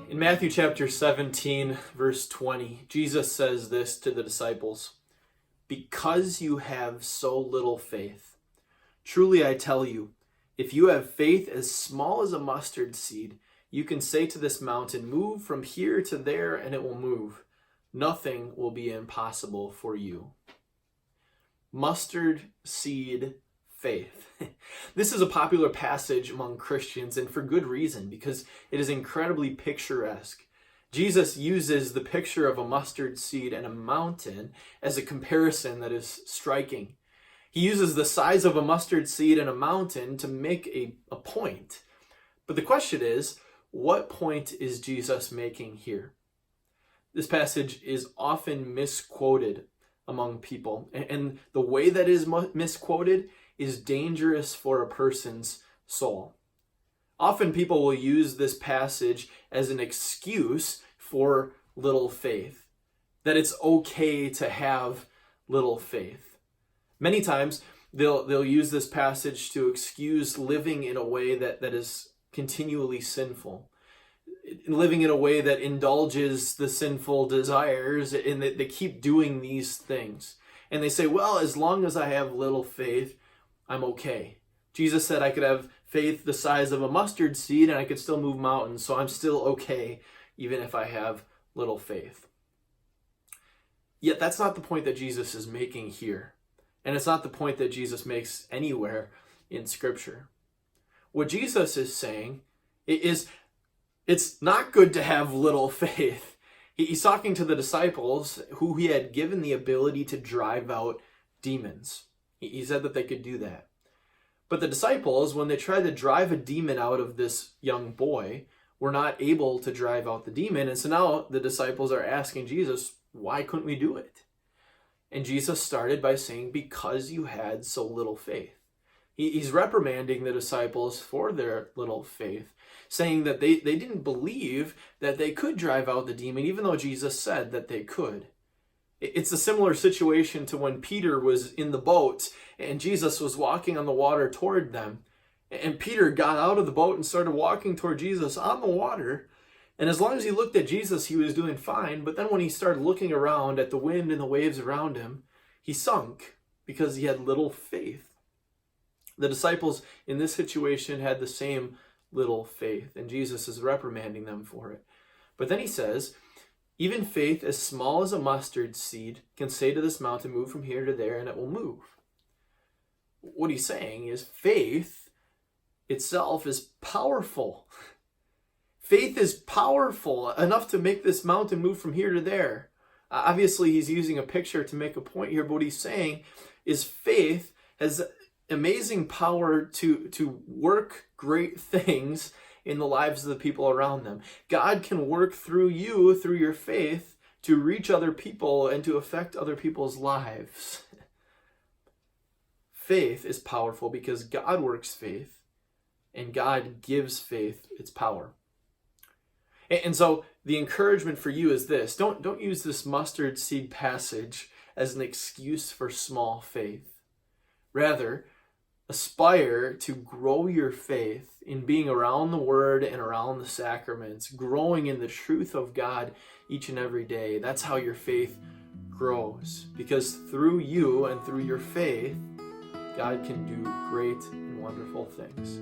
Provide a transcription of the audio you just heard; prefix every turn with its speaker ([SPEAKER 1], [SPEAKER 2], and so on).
[SPEAKER 1] In Matthew chapter 17, verse 20, Jesus says this to the disciples: "Because you have so little faith, truly I tell you, if you have faith as small as a mustard seed, you can say to this mountain, 'Move from here to there,' and it will move. Nothing will be impossible for you." Mustard seed faith. This is a popular passage among Christians, and for good reason, because it is incredibly picturesque. Jesus uses the picture of a mustard seed and a mountain as a comparison that is striking. He uses the size of a mustard seed and a mountain to make a point. But the question is, what point is Jesus making here? This passage is often misquoted among people, and the way that is misquoted is dangerous for a person's soul. Often people will use this passage as an excuse for little faith, that it's okay to have little faith. Many times they'll use this passage to excuse living in a way that is continually sinful, living in a way that indulges the sinful desires, and they keep doing these things. And they say, well, as long as I have little faith, I'm okay. Jesus said I could have faith the size of a mustard seed and I could still move mountains, so I'm still okay even if I have little faith. Yet that's not the point that Jesus is making here. And it's not the point that Jesus makes anywhere in Scripture. What Jesus is saying is it's not good to have little faith. He's talking to the disciples who he had given the ability to drive out demons. He said that they could do that. But the disciples, when they tried to drive a demon out of this young boy, were not able to drive out the demon. And so now the disciples are asking Jesus, why couldn't we do it? And Jesus started by saying, because you had so little faith. He's reprimanding the disciples for their little faith, saying that they didn't believe that they could drive out the demon, even though Jesus said that they could. It's a similar situation to when Peter was in the boat and Jesus was walking on the water toward them. And Peter got out of the boat and started walking toward Jesus on the water. And as long as he looked at Jesus, he was doing fine. But then when he started looking around at the wind and the waves around him, he sunk because he had little faith. The disciples in this situation had the same little faith, and Jesus is reprimanding them for it. But then he says, even faith as small as a mustard seed can say to this mountain, move from here to there, and it will move. What he's saying is faith itself is powerful. Faith is powerful enough to make this mountain move from here to there. Obviously, he's using a picture to make a point here, but what he's saying is faith has amazing power to work great things in the lives of the people around them. God can work through you, through your faith, to reach other people and to affect other people's lives. Faith is powerful because God works faith, and God gives faith its power. And so the encouragement for you is this: don't use this mustard seed passage as an excuse for small faith. Rather, aspire to grow your faith in being around the Word and around the sacraments, growing in the truth of God each and every day. That's how your faith grows. Because through you and through your faith, God can do great and wonderful things.